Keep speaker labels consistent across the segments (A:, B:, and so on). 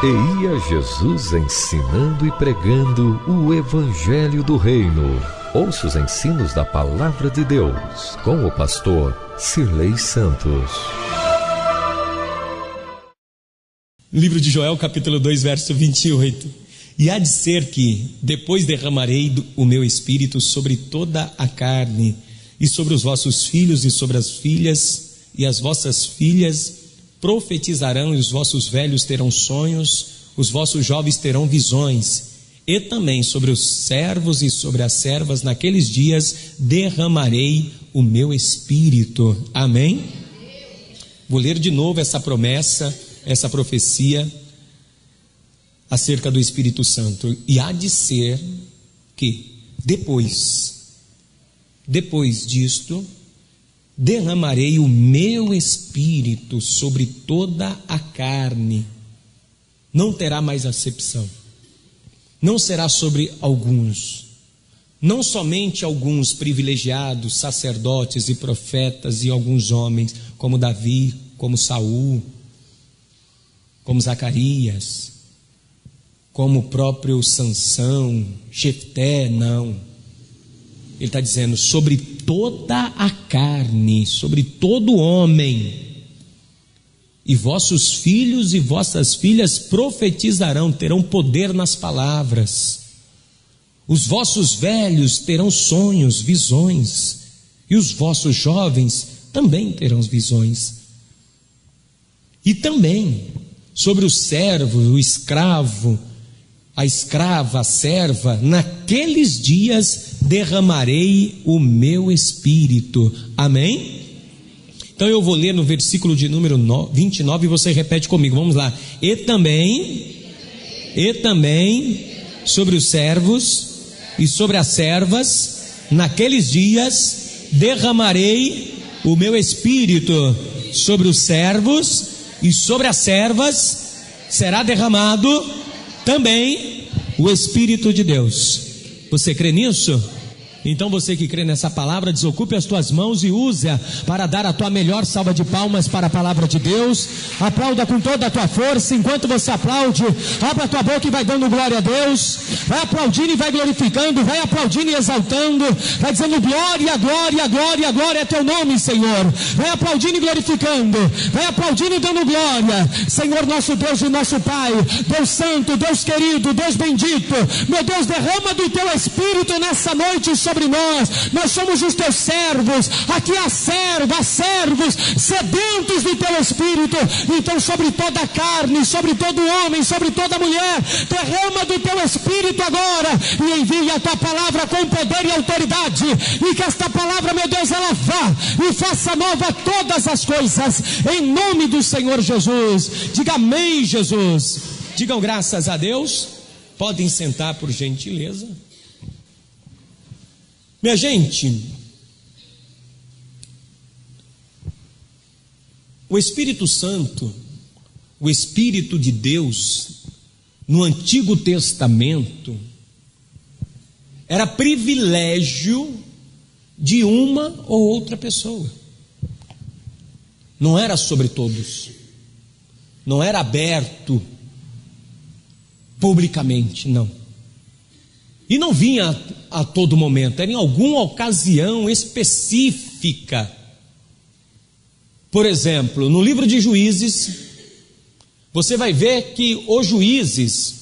A: E ia Jesus ensinando e pregando o Evangelho do Reino. Ouça os ensinos da Palavra de Deus, com o pastor Cirlei Santos.
B: Livro de Joel, capítulo 2, verso 28. E há de ser que, depois derramarei o meu espírito sobre toda a carne, e sobre os vossos filhos e sobre as filhas, e as vossas filhas profetizarão, e os vossos velhos terão sonhos, os vossos jovens terão visões, e também sobre os servos e sobre as servas, naqueles dias derramarei o meu espírito. Amém? Vou ler de novo essa promessa, essa profecia acerca do Espírito Santo. E há de ser que depois disto, derramarei o meu espírito sobre toda a carne. Não terá mais acepção. Não será sobre alguns. Não somente alguns privilegiados, sacerdotes e profetas e alguns homens, como Davi, como Saul, como Zacarias, como o próprio Sansão, Jefté, não. Ele está dizendo sobre toda a carne, sobre todo homem. E vossos filhos e vossas filhas profetizarão, terão poder nas palavras. Os vossos velhos terão sonhos, visões. E os vossos jovens também terão visões. E também sobre o servo, o escravo, a escrava, a serva, naqueles dias derramarei o meu espírito. Amém? Então eu vou ler no versículo de número 29 e você repete comigo, vamos lá. E também sobre os servos e sobre as servas, naqueles dias derramarei o meu espírito. Sobre os servos e sobre as servas será derramado também o Espírito de Deus. Você crê nisso? Então você que crê nessa palavra, desocupe as tuas mãos e use-a para dar a tua melhor salva de palmas para a palavra de Deus. Aplauda com toda a tua força. Enquanto você aplaude, abra a tua boca e vai dando glória a Deus. Vai aplaudindo e vai glorificando, vai aplaudindo e exaltando, vai dizendo glória, glória, glória, glória é teu nome, Senhor. Vai aplaudindo e glorificando, vai aplaudindo e dando glória. Senhor nosso Deus e nosso Pai, Deus santo, Deus querido, Deus bendito, meu Deus, derrama do teu Espírito nessa noite sobre nós somos os teus servos, aqui há servos sedentos do teu Espírito. Então sobre toda a carne, sobre todo homem, sobre toda mulher, derrama do teu Espírito agora, e envie a tua palavra com poder e autoridade, e que esta palavra, meu Deus, ela vá e faça nova todas as coisas, em nome do Senhor Jesus. Diga amém, Jesus. Digam graças a Deus. Podem sentar por gentileza. Minha gente, o Espírito Santo, o Espírito de Deus, no Antigo Testamento, era privilégio de uma ou outra pessoa. Não era sobre todos. Não era aberto publicamente, não. E não vinha a todo momento, era em alguma ocasião específica. Por exemplo, no livro de Juízes, você vai ver que os juízes,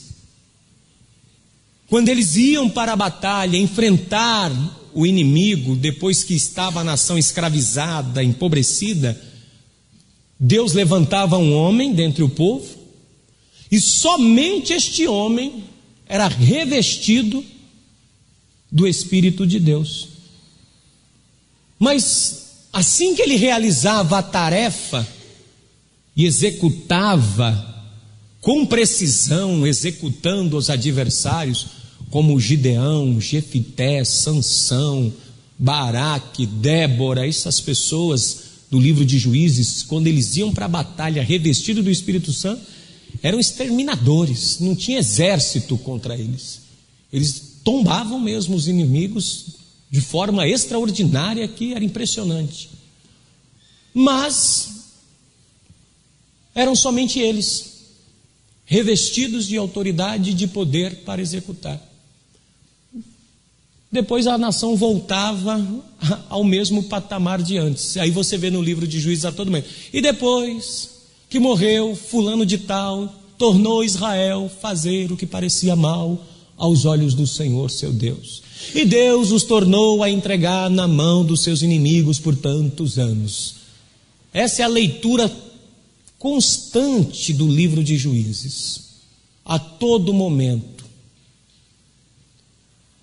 B: quando eles iam para a batalha, enfrentar o inimigo, depois que estava a nação escravizada, empobrecida, Deus levantava um homem dentre o povo, e somente este homem era revestido do Espírito de Deus. Mas assim que ele realizava a tarefa e executava com precisão, executando os adversários, como Gideão, Jefité, Sansão, Baraque, Débora, essas pessoas do livro de Juízes, quando eles iam para a batalha revestidos do Espírito Santo, eram exterminadores, não tinha exército contra eles. Eles tombavam mesmo os inimigos de forma extraordinária, que era impressionante. Mas eram somente eles. revestidos de autoridade e de poder para executar. Depois a nação voltava ao mesmo patamar de antes. Aí você vê no livro de Juízes a todo momento. E depois que morreu fulano de tal, tornou Israel fazer o que parecia mal aos olhos do Senhor seu Deus. E Deus os tornou a entregar na mão dos seus inimigos por tantos anos. Essa é a leitura constante do livro de Juízes, a todo momento.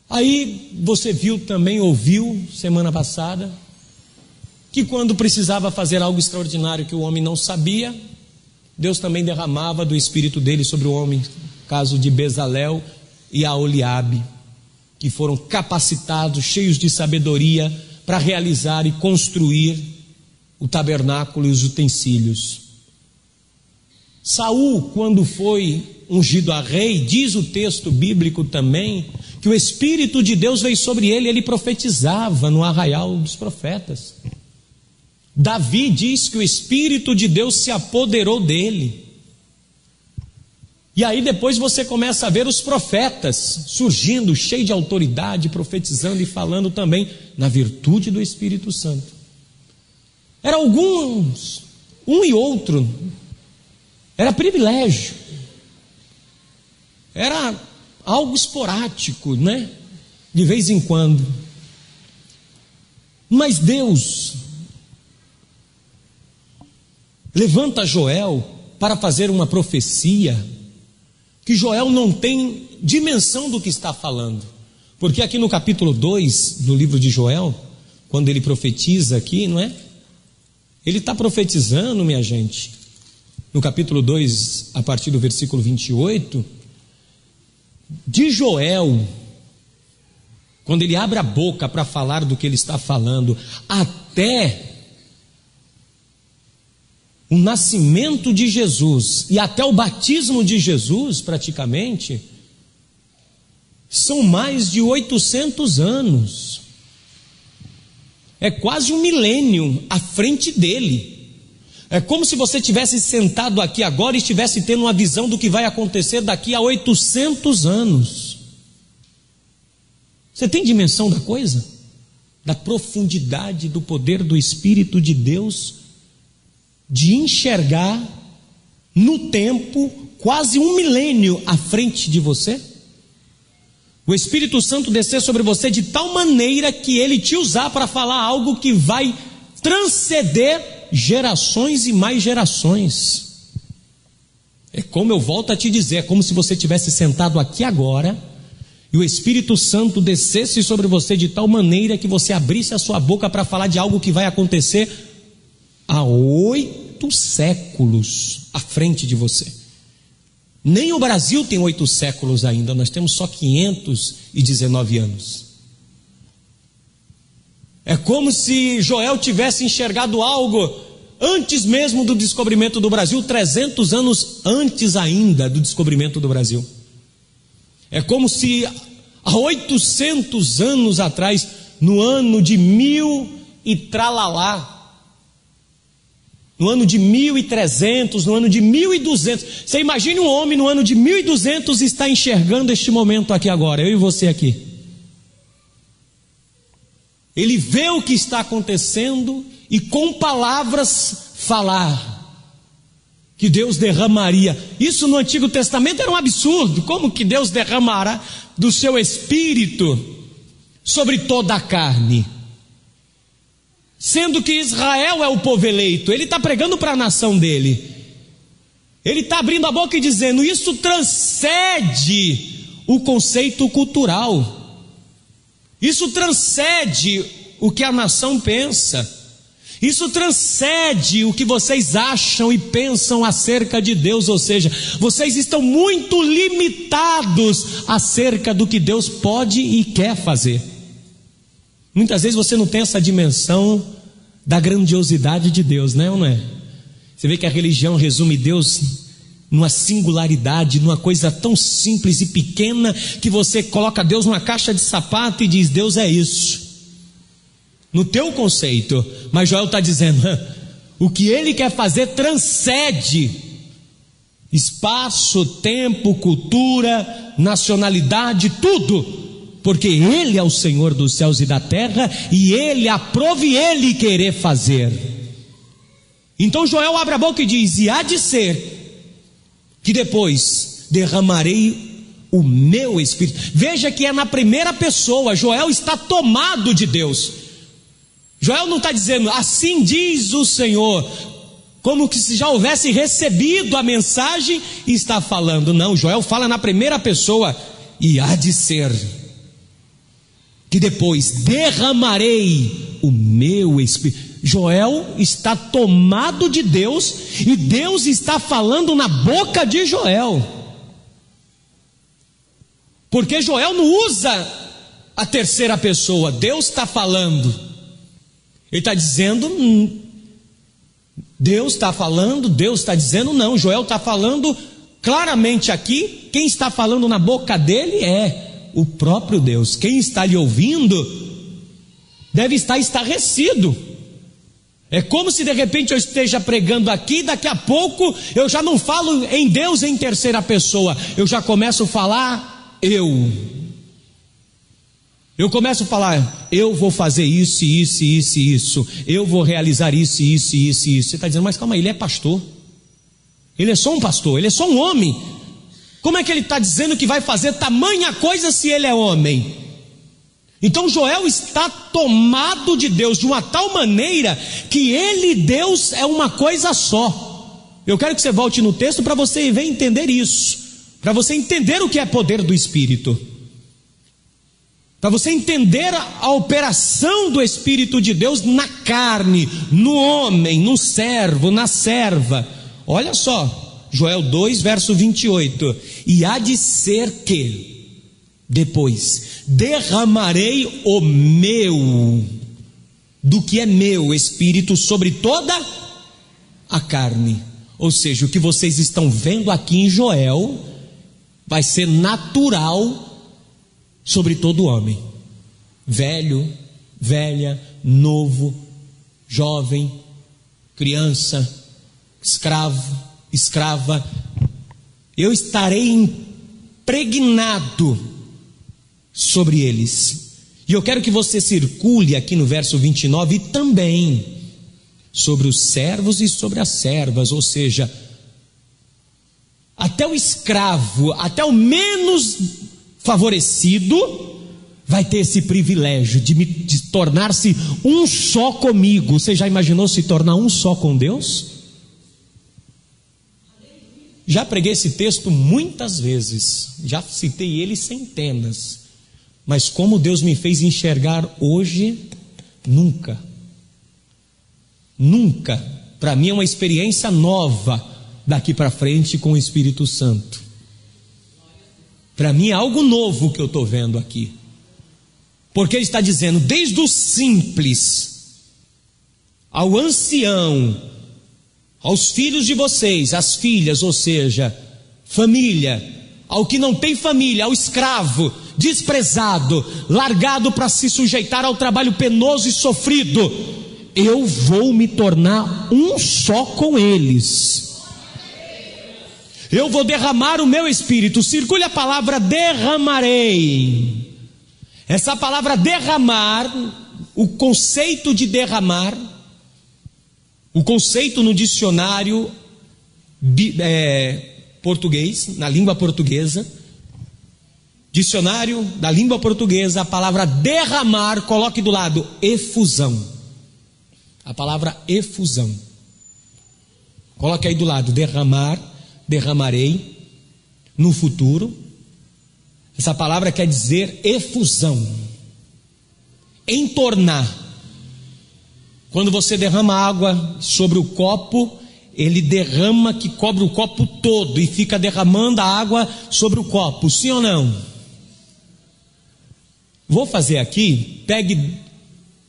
B: Aí você ouviu semana passada, que quando precisava fazer algo extraordinário que o homem não sabia, Deus também derramava do Espírito dele sobre o homem, caso de Bezalel e Aholiabe, que foram capacitados, cheios de sabedoria, para realizar e construir o tabernáculo e os utensílios. Saul, quando foi ungido a rei, diz o texto bíblico também, que o Espírito de Deus veio sobre ele, ele profetizava no arraial dos profetas. Davi diz que o Espírito de Deus se apoderou dele. E aí depois você começa a ver os profetas surgindo, cheio de autoridade, profetizando e falando também na virtude do Espírito Santo. Eram alguns, um e outro, era privilégio, era algo esporádico, né? De vez em quando. Mas Deus levanta Joel para fazer uma profecia que Joel não tem dimensão do que está falando. Porque aqui no capítulo 2 do livro de Joel, quando ele profetiza aqui, não é? Ele está profetizando, minha gente, no capítulo 2, a partir do versículo 28, de Joel, quando ele abre a boca para falar do que ele está falando, até o nascimento de Jesus e até o batismo de Jesus, praticamente, são mais de 800 anos. É quase um milênio à frente dele. É como se você tivesse sentado aqui agora e estivesse tendo uma visão do que vai acontecer daqui a 800 anos. Você tem dimensão da coisa? Da profundidade do poder do Espírito de Deus, de enxergar no tempo quase um milênio à frente de você? O Espírito Santo descer sobre você de tal maneira que ele te usar para falar algo que vai transcender gerações e mais gerações. É como eu volto a te dizer, é como se você tivesse sentado aqui agora e o Espírito Santo descesse sobre você de tal maneira que você abrisse a sua boca para falar de algo que vai acontecer há 8 séculos à frente de você. Nem o Brasil tem 8 séculos ainda, nós temos só 519 anos. É como se Joel tivesse enxergado algo antes mesmo do descobrimento do Brasil, 300 anos antes ainda do descobrimento do Brasil. É como se há 800 anos atrás, no ano de 1000 e tralalá, no ano de 1300, no ano de 1200, você imagine um homem no ano de 1200 está enxergando este momento aqui agora, eu e você aqui. Ele vê o que está acontecendo e com palavras falar que Deus derramaria. Isso no Antigo Testamento era um absurdo. Como que Deus derramará do seu Espírito sobre toda a carne? Sendo que Israel é o povo eleito, ele está pregando para a nação dele. Ele está abrindo a boca e dizendo, isso transcende o conceito cultural. Isso transcende o que a nação pensa. Isso transcende o que vocês acham e pensam acerca de Deus. Ou seja, vocês estão muito limitados acerca do que Deus pode e quer fazer. Muitas vezes você não tem essa dimensão da grandiosidade de Deus, né ou não é? Você vê que a religião resume Deus numa singularidade, numa coisa tão simples e pequena, que você coloca Deus numa caixa de sapato e diz, Deus é isso, no teu conceito. Mas Joel está dizendo, o que ele quer fazer transcende espaço, tempo, cultura, nacionalidade, tudo, porque Ele é o Senhor dos céus e da terra, e Ele aprove Ele querer fazer. Então Joel abre a boca e diz: e há de ser que depois derramarei o meu espírito. Veja que é na primeira pessoa. Joel está tomado de Deus. Joel não está dizendo assim diz o Senhor, como que se já houvesse recebido a mensagem e está falando. Não, Joel fala na primeira pessoa: e há de ser que depois derramarei o meu espírito. Joel está tomado de Deus, e Deus está falando na boca de Joel, porque Joel não usa a terceira pessoa. Deus está falando, ele está dizendo, Deus está falando, Deus está dizendo. Não, Joel está falando claramente aqui. Quem está falando na boca dele é o próprio Deus. Quem está lhe ouvindo deve estar estarrecido. É como se de repente eu esteja pregando aqui, daqui a pouco eu já não falo em Deus em terceira pessoa, eu já começo a falar eu começo a falar: eu vou fazer isso, isso, isso, isso, eu vou realizar isso, isso, isso, isso. Você está dizendo: mas calma aí, ele é pastor, ele é só um pastor, ele é só um homem. Como é que ele está dizendo que vai fazer tamanha coisa se ele é homem? Então Joel está tomado de Deus de uma tal maneira que ele e Deus é uma coisa só. Eu quero que você volte no texto para você ver entender isso, para você entender o que é poder do Espírito, para você entender a operação do Espírito de Deus na carne, no homem, no servo, na serva. Olha só, Joel 2, verso 28. E há de ser que depois derramarei o meu, do que é meu, Espírito sobre toda a carne. Ou seja, o que vocês estão vendo aqui em Joel vai ser natural sobre todo homem, velho, velha, novo, jovem, criança, escravo, escrava. Eu estarei impregnado sobre eles. E eu quero que você circule aqui no verso 29 e também sobre os servos e sobre as servas. Ou seja, até o escravo, até o menos favorecido vai ter esse privilégio de tornar-se um só comigo. Você já imaginou se tornar um só com Deus? Já preguei esse texto muitas vezes, já citei ele centenas, mas como Deus me fez enxergar hoje, nunca, para mim é uma experiência nova daqui para frente com o Espírito Santo. Para mim é algo novo que eu estou vendo aqui, porque ele está dizendo, desde o simples ao ancião, aos filhos de vocês, às filhas, ou seja, família, ao que não tem família, ao escravo, desprezado, largado para se sujeitar ao trabalho penoso e sofrido, eu vou me tornar um só com eles. Eu vou derramar o meu espírito. Circule a palavra derramarei. Essa palavra derramar, o conceito de derramar, o conceito no dicionário português, na língua portuguesa, dicionário da língua portuguesa, a palavra derramar, coloque do lado efusão. A palavra efusão. Coloque aí do lado, derramar, derramarei, no futuro. Essa palavra quer dizer efusão, entornar. Quando você derrama água sobre o copo, ele derrama que cobre o copo todo e fica derramando a água sobre o copo, sim ou não? Vou fazer aqui, pegue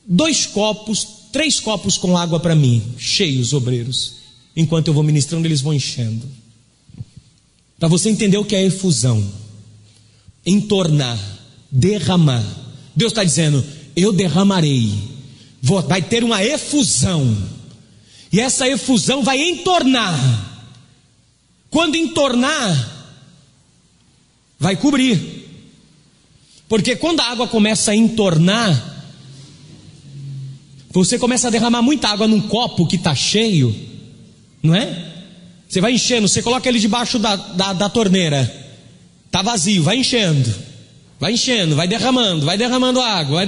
B: 2 copos, 3 copos com água para mim, cheios, obreiros. Enquanto eu vou ministrando, eles vão enchendo. Para você entender o que é efusão, entornar, derramar. Deus está dizendo, eu derramarei. Vai ter uma efusão, e essa efusão vai entornar, Quando entornar, vai cobrir. Porque quando a água começa a entornar, você começa a derramar muita água num copo que está cheio, não é? Você vai enchendo, você coloca ele debaixo da torneira, está vazio, vai enchendo, vai derramando água,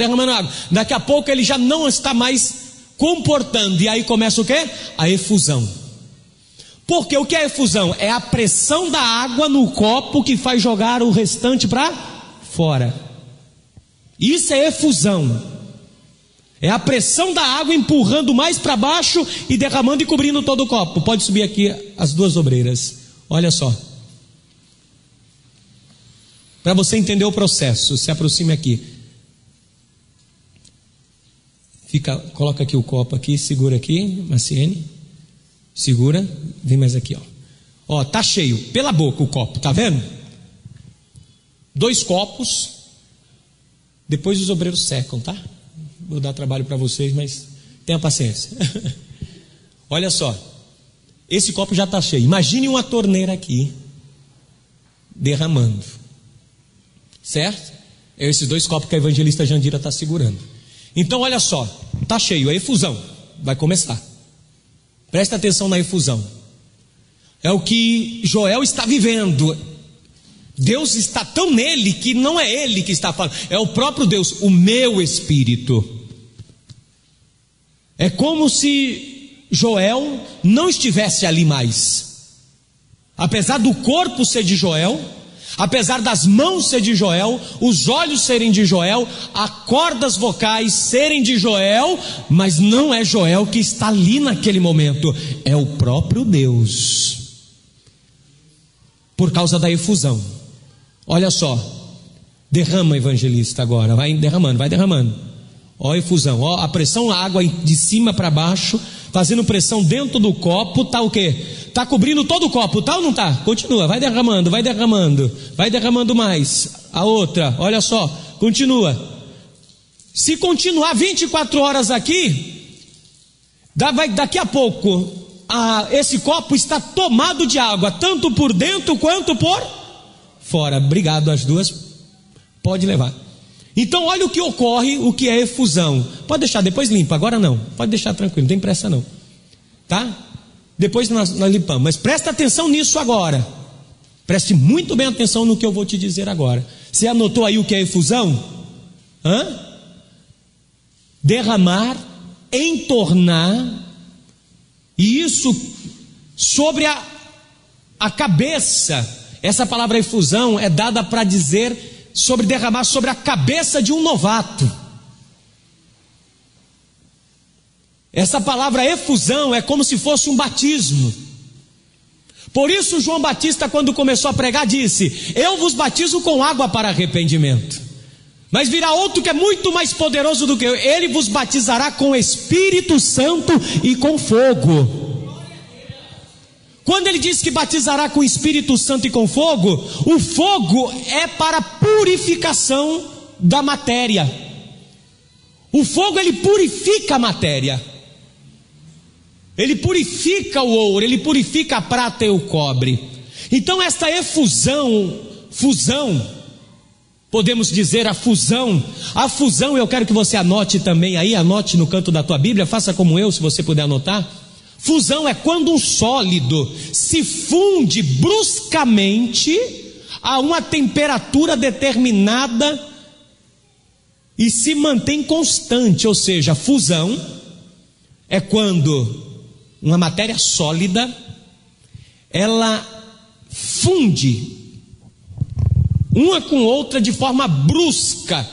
B: daqui a pouco ele já não está mais comportando, e aí começa o quê? A efusão. Porque o que é efusão? É a pressão da água no copo que faz jogar o restante para fora. Isso é efusão. É a pressão da água empurrando mais para baixo e derramando e cobrindo todo o copo. Pode subir aqui as duas obreiras. Olha só. Para você entender o processo, se aproxime aqui. Coloca aqui o copo aqui, segura aqui, Marciene. Segura, vem mais aqui, ó. Ó, tá cheio, pela boca o copo, tá vendo? 2 copos. Depois os obreiros secam, tá? Vou dar trabalho para vocês, mas tenha paciência. Olha só, esse copo já está cheio. Imagine uma torneira aqui derramando, certo? É esses 2 copos que a evangelista Jandira está segurando. Então olha só, está cheio, a efusão vai começar. Presta atenção na efusão. É o que Joel está vivendo. Deus está tão nele que não é ele que está falando, é o próprio Deus, o meu espírito. É como se Joel não estivesse ali mais. Apesar do corpo ser de Joel, apesar das mãos ser de Joel, os olhos serem de Joel, as cordas vocais serem de Joel, mas não é Joel que está ali naquele momento, é o próprio Deus. Por causa da efusão. Olha só, derrama, evangelista, agora, vai derramando. Ó a efusão, ó a pressão, a água de cima para baixo, fazendo pressão dentro do copo, tá o quê? Tá cobrindo todo o copo, tá ou não tá? Continua, vai derramando mais. A outra, olha só, continua. Se continuar 24 horas aqui, daqui a pouco, esse copo está tomado de água, tanto por dentro quanto por fora. Obrigado, as duas, pode levar. Então olha o que ocorre, o que é efusão. Pode deixar, depois limpa, agora não. Pode deixar tranquilo, não tem pressa não. Tá? Depois nós limpamos. Mas presta atenção nisso agora. Preste muito bem atenção no que eu vou te dizer agora. Você anotou aí o que é efusão? Derramar, entornar. E isso sobre a cabeça. Essa palavra efusão é dada para dizer sobre derramar sobre a cabeça de um novato. Essa palavra efusão é como se fosse um batismo. Por isso João Batista, quando começou a pregar, disse: eu vos batizo com água para arrependimento, mas virá outro que é muito mais poderoso do que eu, ele vos batizará com o Espírito Santo e com fogo. Quando ele diz que batizará com o Espírito Santo e com fogo, o fogo é para purificação da matéria. O fogo, ele purifica a matéria. Ele purifica o ouro, ele purifica a prata e o cobre. Então esta fusão, podemos dizer a fusão, eu quero que você anote também aí, anote no canto da tua Bíblia, faça como eu, se você puder anotar. Fusão é quando um sólido se funde bruscamente a uma temperatura determinada e se mantém constante. Ou seja, fusão é quando uma matéria sólida ela funde uma com outra de forma brusca,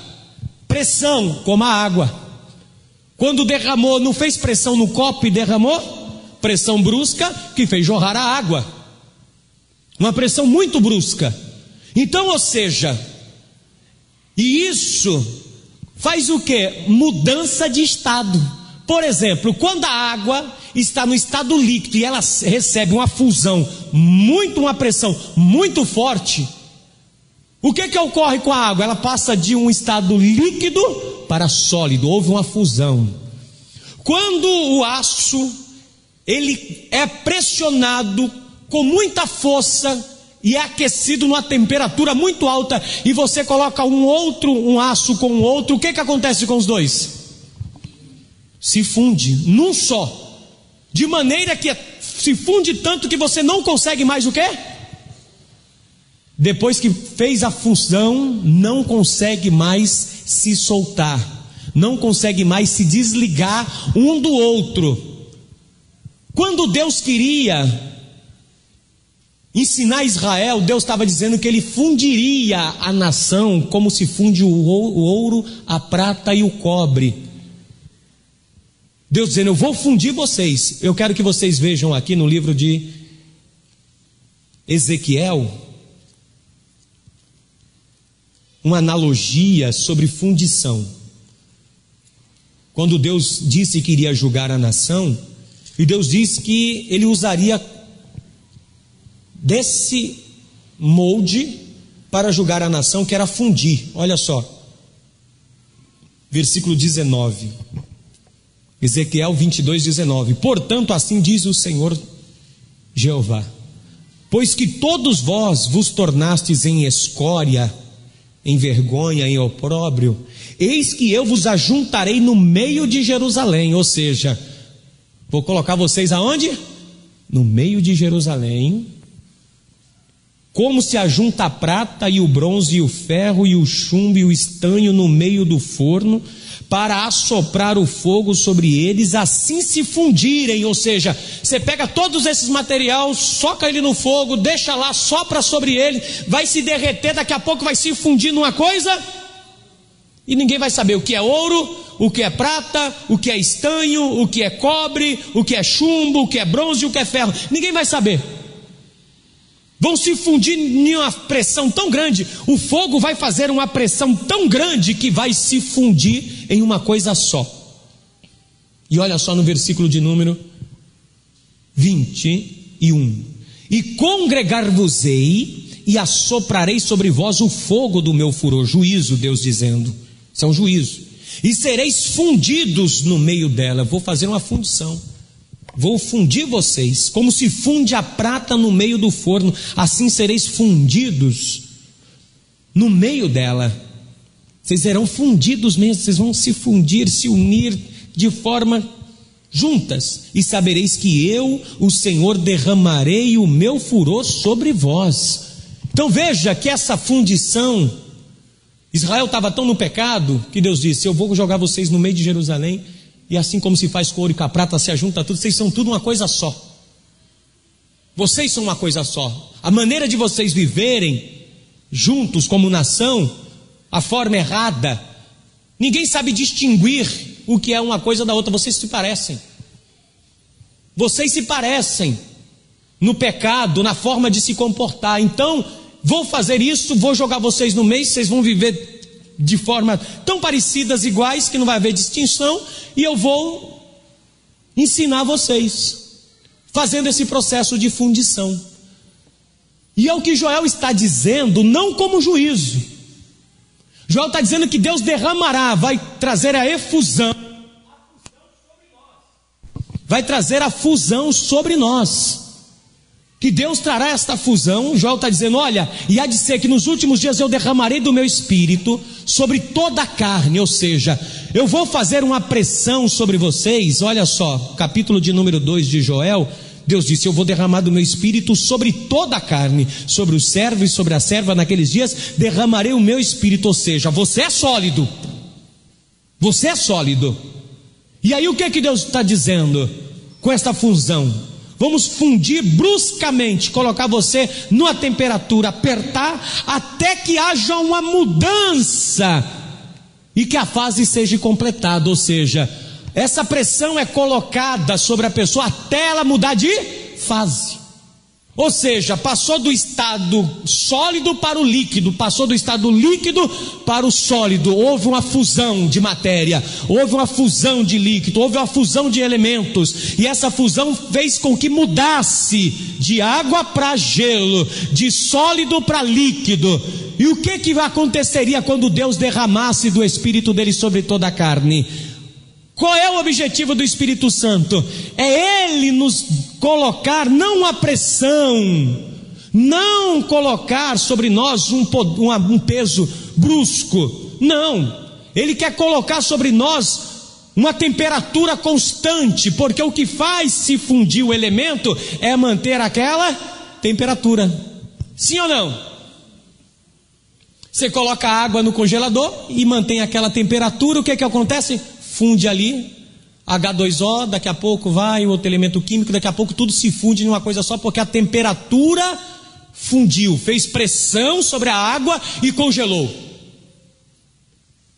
B: pressão, como a água. Quando derramou, não fez pressão no copo e derramou? Pressão brusca que fez jorrar a água. Uma pressão muito brusca. Então, ou seja, e isso faz o quê? Mudança de estado. Por exemplo, quando a água está no estado líquido e ela recebe uma fusão, uma pressão muito forte, o que ocorre com a água? Ela passa de um estado líquido para sólido, houve uma fusão. Quando o aço ele é pressionado com muita força e é aquecido numa temperatura muito alta, e você coloca um aço com o outro, o que acontece com os dois? Se funde num só, de maneira que se funde tanto que você não consegue mais o quê? Depois que fez a fusão, não consegue mais se soltar, não consegue mais se desligar um do outro. Quando Deus queria ensinar Israel, Deus estava dizendo que Ele fundiria a nação como se funde o ouro, a prata e o cobre. Deus dizendo: eu vou fundir vocês. Eu quero que vocês vejam aqui no livro de Ezequiel uma analogia sobre fundição. Quando Deus disse que iria julgar a nação, e Deus disse que Ele usaria desse molde para julgar a nação, que era fundir. Olha só, versículo 19, Ezequiel 22, 19. Portanto, assim diz o Senhor Jeová: pois que todos vós vos tornastes em escória, em vergonha, em opróbrio, eis que eu vos ajuntarei no meio de Jerusalém. Ou seja, vou colocar vocês aonde? No meio de Jerusalém, como se ajunta a prata e o bronze e o ferro e o chumbo e o estanho no meio do forno, para assoprar o fogo sobre eles, assim se fundirem. Ou seja, você pega todos esses materiais, soca ele no fogo, deixa lá, sopra sobre ele, vai se derreter, daqui a pouco vai se fundir numa coisa, e ninguém vai saber o que é ouro, o que é prata, o que é estanho, o que é cobre, o que é chumbo, o que é bronze e o que é ferro. Ninguém vai saber. Vão se fundir em uma pressão tão grande, o fogo vai fazer uma pressão tão grande que vai se fundir em uma coisa só. E olha só no versículo de número 21: e congregar-vos-ei e assoprarei sobre vós o fogo do meu furor. Juízo, Deus dizendo, isso é um juízo. E sereis fundidos no meio dela. Vou fazer uma fundição. Vou fundir vocês, como se funde a prata no meio do forno, assim sereis fundidos no meio dela. Vocês serão fundidos mesmo, vocês vão se fundir, se unir de forma juntas, e sabereis que eu, o Senhor, derramarei o meu furor sobre vós. Então veja que essa fundição, Israel estava tão no pecado, que Deus disse: eu vou jogar vocês no meio de Jerusalém, e assim como se faz com ouro e com a prata, se ajunta tudo, vocês são tudo uma coisa só. Vocês são uma coisa só. A maneira de vocês viverem juntos como nação, a forma errada, ninguém sabe distinguir o que é uma coisa da outra. Vocês se parecem. Vocês se parecem no pecado, na forma de se comportar. Então, vou fazer isso, vou jogar vocês no meio, vocês vão viver de forma tão parecidas, iguais, que não vai haver distinção, e eu vou ensinar vocês, fazendo esse processo de fundição. E é o que Joel está dizendo, não como juízo. Joel está dizendo que Deus derramará, vai trazer a efusão, vai trazer a fusão sobre nós. Que Deus trará esta fusão. Joel está dizendo: olha, e há de ser que nos últimos dias eu derramarei do meu espírito sobre toda a carne. Ou seja, eu vou fazer uma pressão sobre vocês. Olha só, capítulo de número 2 de Joel, Deus disse: eu vou derramar do meu espírito sobre toda a carne, sobre o servo e sobre a serva naqueles dias, derramarei o meu espírito. Ou seja, você é sólido. Você é sólido. E aí o que Deus está dizendo com esta fusão? Vamos fundir bruscamente, colocar você numa temperatura, apertar, até que haja uma mudança e que a fase seja completada. Ou seja, essa pressão é colocada sobre a pessoa até ela mudar de fase. Ou seja, passou do estado sólido para o líquido, passou do estado líquido para o sólido. Houve uma fusão de matéria, houve uma fusão de líquido, houve uma fusão de elementos, e essa fusão fez com que mudasse de água para gelo, de sólido para líquido. E o que aconteceria quando Deus derramasse do Espírito dele sobre toda a carne? Qual é o objetivo do Espírito Santo? É Ele nos colocar não a pressão, não colocar sobre nós um peso brusco, não. Ele quer colocar sobre nós uma temperatura constante, porque o que faz se fundir o elemento é manter aquela temperatura. Sim ou não? Você coloca a água no congelador e mantém aquela temperatura, o que acontece? Funde ali, H2O, daqui a pouco vai outro elemento químico, daqui a pouco tudo se funde em uma coisa só, porque a temperatura fundiu, fez pressão sobre a água e congelou.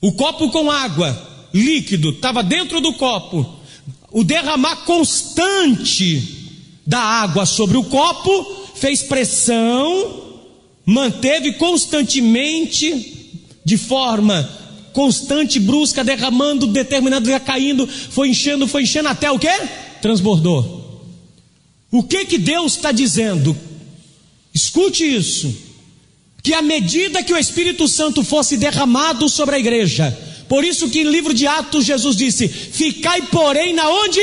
B: O copo com água líquido estava dentro do copo, o derramar constante da água sobre o copo fez pressão, manteve constantemente, de forma constante, brusca, derramando, determinado, caindo, foi enchendo até o quê? Transbordou. O que Deus está dizendo? Escute isso, que à medida que o Espírito Santo fosse derramado sobre a igreja, por isso que em livro de Atos Jesus disse: ficai porém na onde?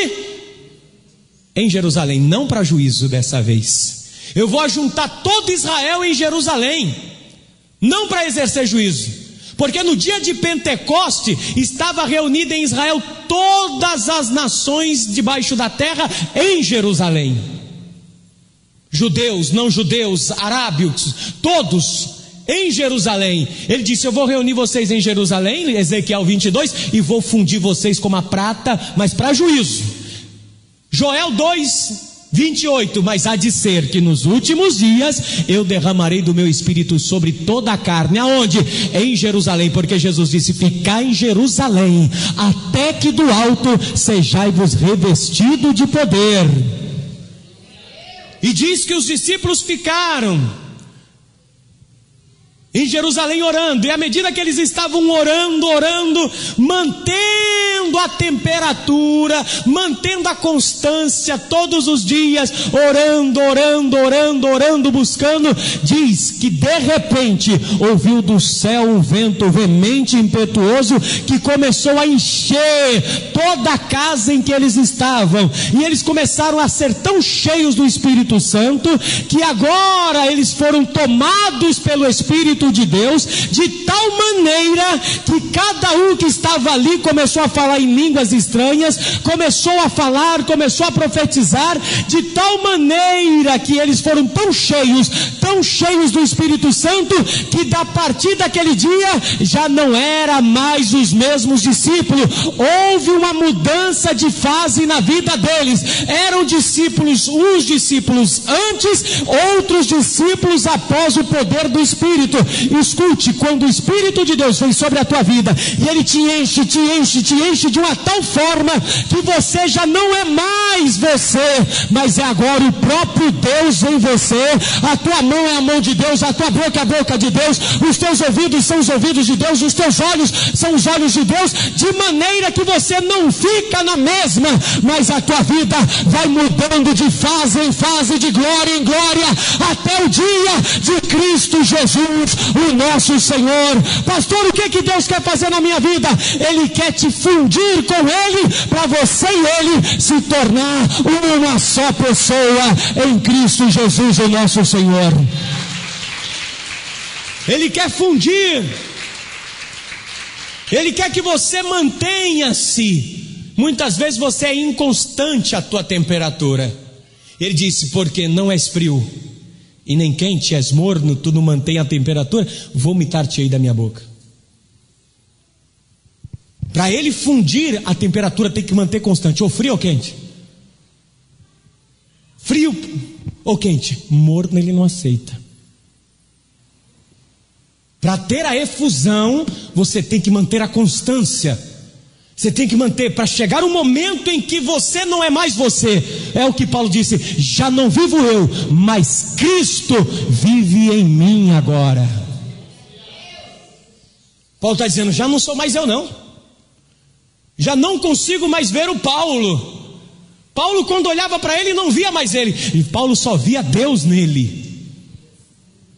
B: Em Jerusalém, não para juízo dessa vez. Eu vou ajuntar todo Israel em Jerusalém, não para exercer juízo, porque no dia de Pentecoste estava reunida em Israel todas as nações debaixo da terra em Jerusalém. Judeus, não judeus, arábios, todos em Jerusalém. Ele disse: eu vou reunir vocês em Jerusalém, Ezequiel 22, e vou fundir vocês como a prata, mas para juízo. Joel 2:28, mas há de ser que nos últimos dias eu derramarei do meu espírito sobre toda a carne. Aonde? Em Jerusalém, porque Jesus disse: ficai em Jerusalém, até que do alto sejai-vos revestido de poder. E diz que os discípulos ficaram em Jerusalém orando, e à medida que eles estavam orando, mantendo a temperatura, mantendo a constância todos os dias, orando, buscando, diz que de repente ouviu do céu um vento veemente e impetuoso que começou a encher toda a casa em que eles estavam, e eles começaram a ser tão cheios do Espírito Santo, que agora eles foram tomados pelo Espírito de Deus, de tal maneira que cada um que estava ali começou a falar em línguas estranhas, começou a falar, começou a profetizar, de tal maneira que eles foram tão cheios do Espírito Santo, que a partir daquele dia já não era mais os mesmos discípulos. Houve uma mudança de fase na vida deles. Eram discípulos, uns discípulos antes, outros discípulos após o poder do Espírito. Escute, quando o Espírito de Deus vem sobre a tua vida e ele te enche de uma tal forma que você já não é mais você, mas é agora o próprio Deus em você. A tua mão é a mão de Deus, a tua boca é a boca de Deus, os teus ouvidos são os ouvidos de Deus, os teus olhos são os olhos de Deus, de maneira que você não fica na mesma, mas a tua vida vai mudando de fase em fase, de glória em glória, até o dia de Cristo Jesus, o nosso Senhor. Pastor, o que Deus quer fazer na minha vida? Ele quer te fundir com Ele, para você e Ele se tornar uma só pessoa em Cristo Jesus, o nosso Senhor. Ele quer fundir, Ele quer que você mantenha-se. Muitas vezes você é inconstante a tua temperatura. Ele disse: porque não és frio e nem quente, és morno, tu não mantém a temperatura, vomitar-te-ei da minha boca. Para ele fundir, a temperatura tem que manter constante, ou frio ou quente. Frio ou quente, morno ele não aceita. Para ter a efusão, você tem que manter a constância. Você tem que manter, para chegar um momento em que você não é mais você. É o que Paulo disse: já não vivo eu, mas Cristo vive em mim agora. Paulo está dizendo: já não sou mais eu não. Já não consigo mais ver o Paulo. Paulo, quando olhava para ele, não via mais ele, e Paulo só via Deus nele.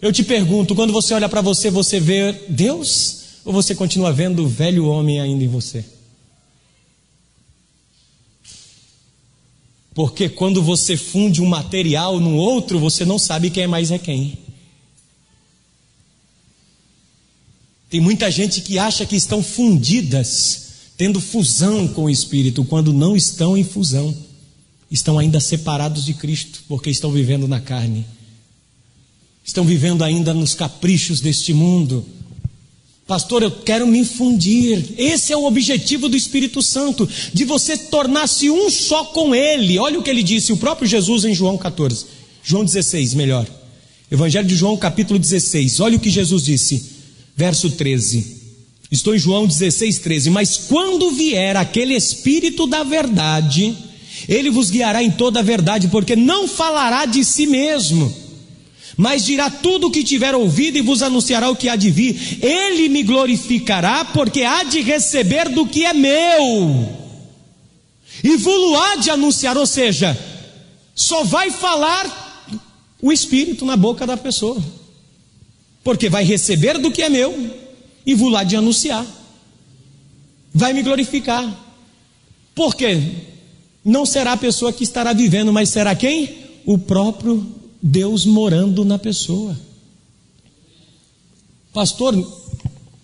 B: Eu te pergunto, quando você olha para você, você vê Deus? Ou você continua vendo o velho homem ainda em você? Porque quando você funde um material no outro, você não sabe quem é mais é quem. Tem muita gente que acha que estão fundidas, tendo fusão com o Espírito, quando não estão em fusão. Estão ainda separados de Cristo, porque estão vivendo na carne. Estão vivendo ainda nos caprichos deste mundo. Pastor, eu quero me fundir. Esse é o objetivo do Espírito Santo, de você tornar-se um só com Ele. Olha o que ele disse, o próprio Jesus em João 14. João 16, melhor. Evangelho de João, capítulo 16. Olha o que Jesus disse, verso 13. Estou em João 16, 13. Mas quando vier aquele Espírito da verdade, Ele vos guiará em toda a verdade, porque não falará de si mesmo, mas dirá tudo o que tiver ouvido e vos anunciará o que há de vir. Ele me glorificará, porque há de receber do que é meu, e vos há de anunciar. Ou seja, só vai falar o Espírito na boca da pessoa, porque vai receber do que é meu e vos há de anunciar. Vai me glorificar. Por quê? Não será a pessoa que estará vivendo, mas será quem? O próprio Deus morando na pessoa. Pastor,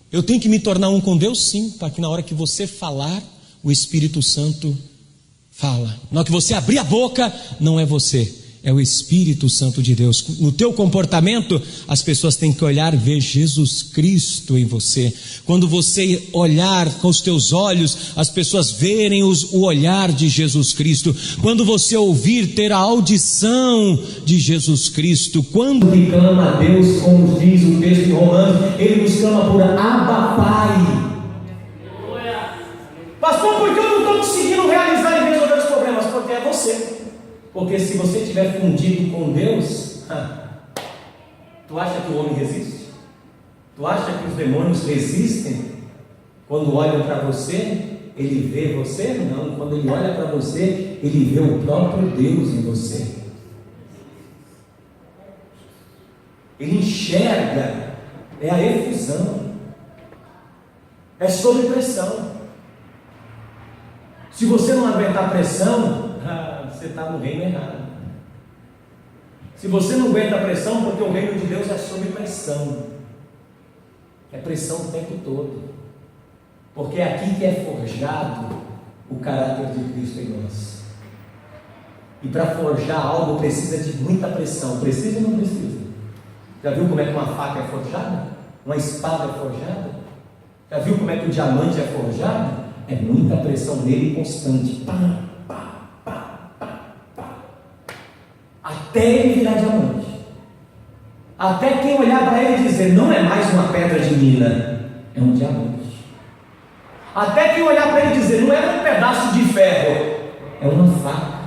B: eu tenho que me tornar um com Deus? Sim, para que na hora que você falar, o Espírito Santo fala. Na hora que você abrir a boca, não é você, é o Espírito Santo de Deus. No teu comportamento, as pessoas têm que olhar e ver Jesus Cristo em você. Quando você olhar com os teus olhos, as pessoas verem o olhar de Jesus Cristo. Quando você ouvir, ter a audição de Jesus Cristo. Quando
C: ele clama a Deus, como diz o texto de Romanos, ele nos clama por Abba Pai. Pastor, por que eu não estou conseguindo realizar e resolver os problemas? Porque é você. Porque se você estiver fundido com Deus, tu acha que o homem resiste? Tu acha que os demônios resistem? Quando olham para você, ele vê você? Não, quando ele olha para você, ele vê o próprio Deus em você. Ele enxerga, é a efusão, é sob pressão. Se você não aguentar pressão, você está no reino errado. Se você não aguenta a pressão, porque o reino de Deus é sob pressão, é pressão o tempo todo, porque é aqui que é forjado o caráter de Cristo em nós. E para forjar algo precisa de muita pressão. Precisa ou não precisa? Já viu como é que uma faca é forjada? Uma espada é forjada? Já viu como é que o diamante é forjado? É muita pressão nele constante. Pá, pá, pá, pá, pá. Até ele virar diamante. Até quem olhar para ele dizer, não é mais uma pedra de mina, é um diamante. Até quem olhar para ele dizer, não é um pedaço de ferro, é uma faca.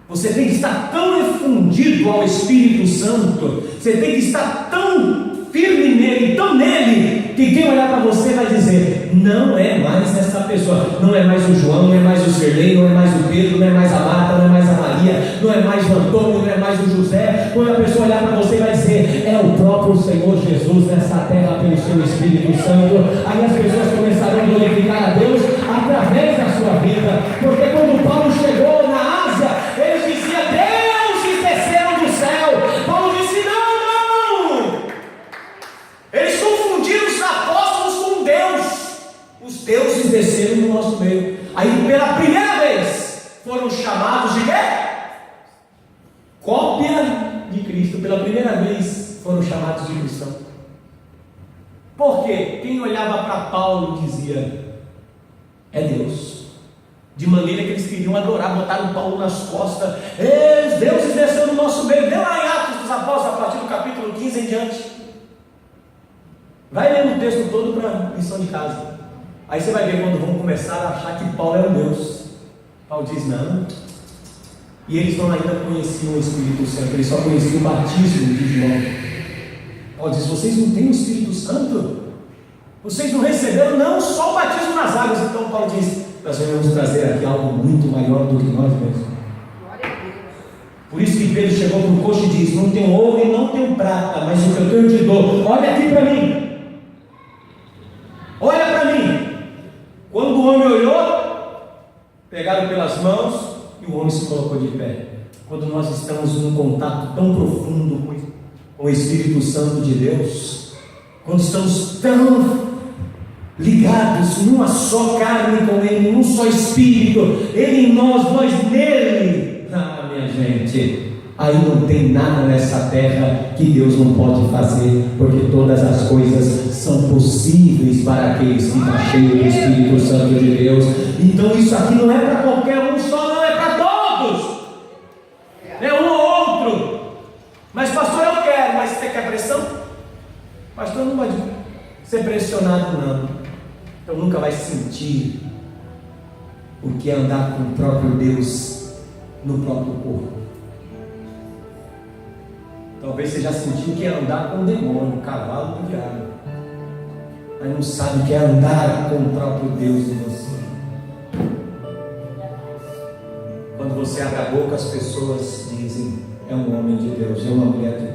C: Você tem que estar tão fundido ao Espírito Santo, você tem que estar tão firme nele, tão nele, que quem olhar para você vai dizer, não é mais essa pessoa, não é mais o João, não é mais o Serlei, não é mais o Pedro, não é mais a Marta, não é mais a Maria, não é mais o Antônio, não é mais o José. Quando a pessoa olhar para você vai dizer, é o próprio Senhor Jesus nessa terra pelo seu Espírito Santo. Aí as pessoas começarão a glorificar a Deus através da sua vida, porque quando Paulo chegou na Ásia, ele dizia, deuses desceram do céu. Paulo disse, não, eles confundiram os apóstolos com Deus. Os deuses desceram no nosso meio. Aí pela primeira vez foram chamados de quê? Cópia de Cristo. Pela primeira vez foram chamados de cristão. Por quê? Quem olhava para Paulo dizia, é Deus. De maneira que eles queriam adorar, botaram Paulo nas costas. Os deuses desceram no nosso meio. Dê lá em Atos dos Apóstolos, a partir do capítulo 15 em diante. Vai lendo o texto todo para lição de casa. Aí você vai ver quando vão começar a achar que Paulo é um Deus. Paulo diz, não. E eles não ainda conheciam o Espírito Santo, eles só conheciam o batismo de João. Paulo diz, vocês não têm o Espírito Santo? Vocês não receberam, não, só o batismo nas águas. Então Paulo diz, nós vamos trazer aqui algo muito maior do que nós mesmos. Por isso que Pedro chegou para o coxo e diz, não tenho ouro e não tenho prata, mas o que eu tenho te dou. Olha aqui para mim. Olha para mim. Quando o homem olhou, pegaram pelas mãos, colocou de pé. Quando nós estamos num contato tão profundo com o Espírito Santo de Deus, quando estamos tão ligados numa só carne com Ele, num só Espírito, Ele em nós nele, minha gente, aí não tem nada nessa terra que Deus não pode fazer, porque todas as coisas são possíveis para aqueles que estão cheios do Espírito Santo de Deus. Então isso aqui não é para qualquer um só, não, é para todos, é um ou outro. Mas pastor, eu quero, mas você quer pressão? Pastor, não pode ser pressionado não, então nunca vai sentir o que é andar com o próprio Deus no próprio corpo. Talvez você já sentiu que é andar com o demônio, o cavalo do diabo, mas não sabe o que é andar com o próprio Deus em você. Quando você abre a boca, as pessoas dizem: é um homem de Deus, é uma mulher de Deus.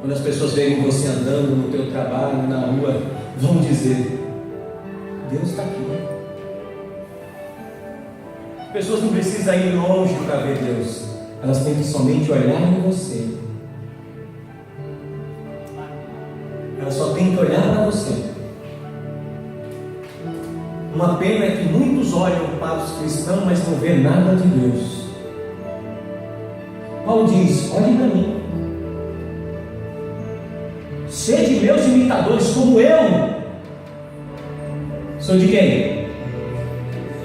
C: Quando as pessoas verem você andando no teu trabalho, na rua, vão dizer: Deus está aqui. As pessoas não precisam ir longe para ver Deus, elas têm que somente olhar em você. Elas só têm que olhar para você. Uma pena é que muitos olham para os cristãos, mas não vê nada de Deus. Paulo diz: olhe para mim, sede meus imitadores, como eu sou de quem?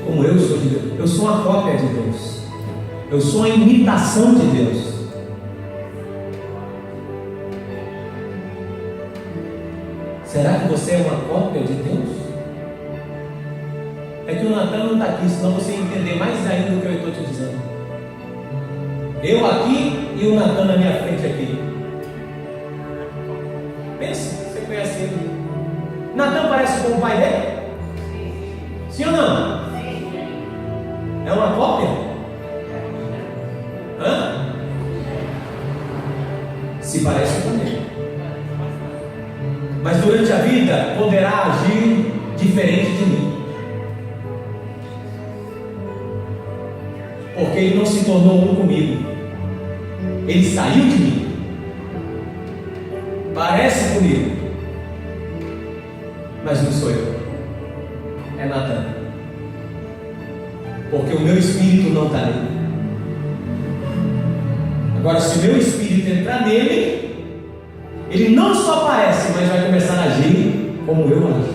C: Como eu sou de Deus. Eu sou uma cópia de Deus, eu sou a imitação de Deus. Será que você é uma cópia de Deus? É que o Natan não está aqui, senão você ia entender mais ainda do que eu estou te dizendo. Eu aqui e o Natan na minha frente aqui. Pensa, você conhece ele. Natan parece com o pai dele? Sim ou não? É uma cópia? Hã? Se parece com ele. Mas durante a vida poderá agir diferente de mim, porque ele não se tornou um comigo, ele saiu de mim, parece comigo, mas não sou eu, é Natan, porque o meu espírito não está nele. Agora, se o meu espírito entrar nele, ele não só parece, mas vai começar a agir como eu acho.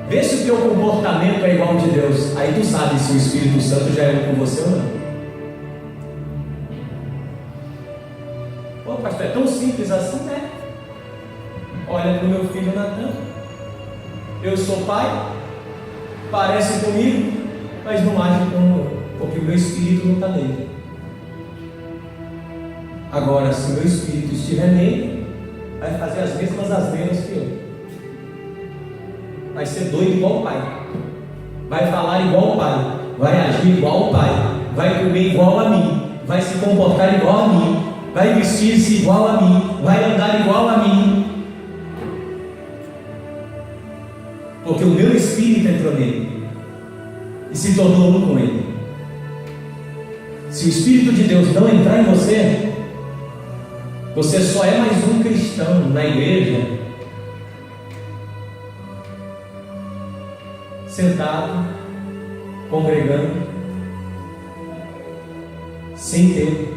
C: Vê se o teu comportamento é igual ao de Deus. Aí tu sabe se o Espírito Santo já é um com você ou não. Pô, pastor, é tão simples assim, né? Olha para o meu filho Natan. Eu sou pai, parece comigo, mas não age como eu, porque o meu espírito não está nele. Agora, se o meu espírito estiver nele, vai fazer as mesmas asneiras que eu. Vai ser doido igual o pai, vai falar igual o pai, vai agir igual o pai, vai comer igual a mim, vai se comportar igual a mim, vai vestir-se igual a mim, vai andar igual a mim, porque o meu espírito entrou nele e se tornou um com ele. Se o Espírito de Deus não entrar em você, você só é mais um cristão na igreja, sentado, congregando, sem ter.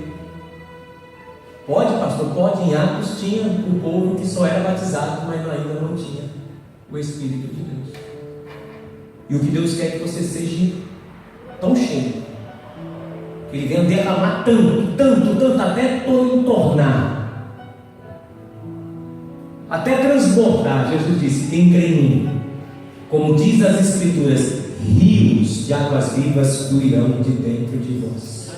C: Pode, pastor? Pode. Em Atos tinha o povo que só era batizado, mas ainda não tinha o Espírito de Deus. E o que Deus quer é que você seja tão cheio, que Ele venha derramar tanto, até entornar, até transbordar. Jesus disse: quem crê em mim, como diz as Escrituras, rios de águas vivas fluirão de dentro de vós.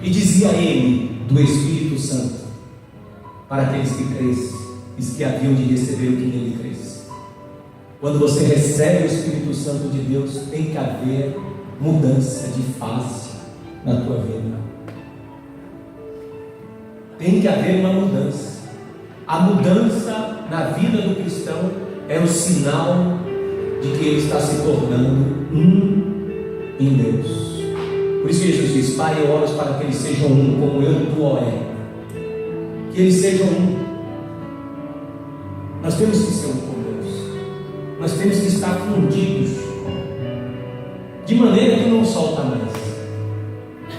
C: E dizia ele do Espírito Santo para aqueles que crescem, os que haviam de receber o que nele cresce. Quando você recebe o Espírito Santo de Deus, tem que haver mudança de fase na tua vida. Tem que haver uma mudança. A mudança na vida do cristão é o sinal de que ele está se tornando um em Deus. Por isso Jesus diz: Pai, eu oro para que eles sejam um, como eu e tu é. Que eles sejam um. Nós temos que ser um com Deus. Nós temos que estar fundidos, de maneira que não solta mais.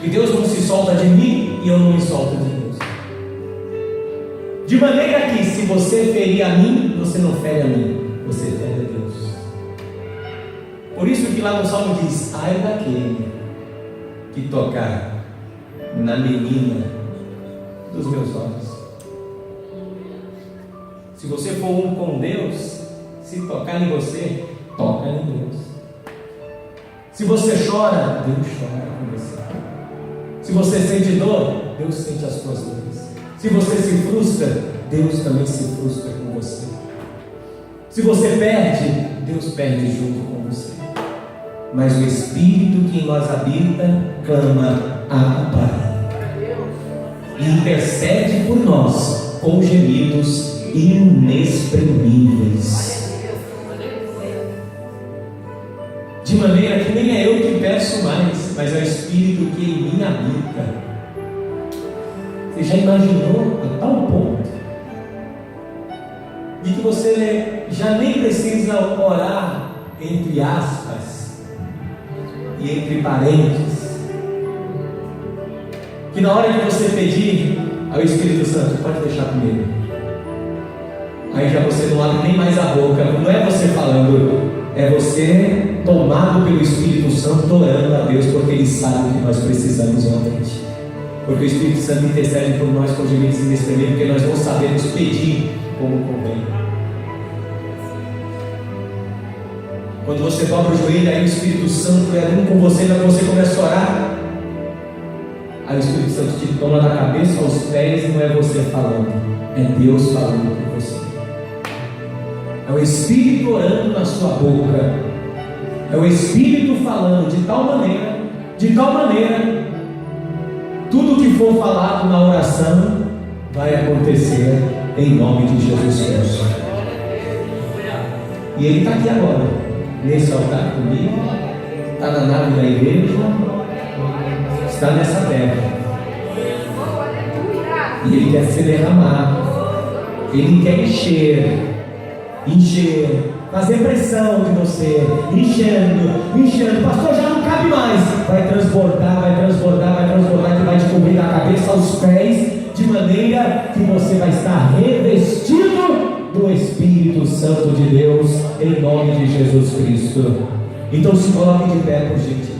C: E Deus não se solta de mim e eu não me solto de Deus. De maneira que, se você ferir a mim, você não fere a mim, você fere a Deus. Por isso que lá no Salmo diz: ai daquele que tocar na menina dos meus olhos. Se você for um com Deus, se tocar em você, toca em Deus. Se você chora, Deus chora com você. Se você sente dor, Deus sente as suas dores. Se você se frustra, Deus também se frustra com você. Se você perde, Deus perde junto com você. Mas o Espírito que em nós habita clama: Abba, Pai, e intercede por nós com gemidos inexprimíveis. De maneira que nem é eu que peço mais, mas é o Espírito que em mim habita. Você já imaginou a tal ponto de que você já nem precisa orar entre aspas e entre parênteses, que na hora que você pedir ao Espírito Santo, pode deixar comigo, aí já você não abre nem mais a boca. Não é você falando, é você tomado pelo Espírito Santo orando a Deus, porque Ele sabe o que nós precisamos realmente. Porque o Espírito Santo intercede por nós com gemidos inexprimíveis, porque nós não sabemos pedir como convém. Quando você dobra o joelho, aí o Espírito Santo é um com você, quando você começa a orar, aí o Espírito Santo te toma da cabeça aos pés, e não é você falando, é Deus falando por você. É o Espírito orando na sua boca, é o Espírito falando de tal maneira, tudo que for falado na oração vai acontecer em nome de Jesus Cristo. E Ele está aqui agora, nesse altar comigo, está na nave da igreja, está nessa terra, e Ele quer se derramar, Ele quer encher, fazer pressão de você, enchendo, pastor, já não cabe mais, vai transbordar, que vai te cobrir da cabeça aos pés, de maneira que você vai estar revestido do Espírito Santo de Deus, em nome de Jesus Cristo. Então se coloque de pé, por gentileza.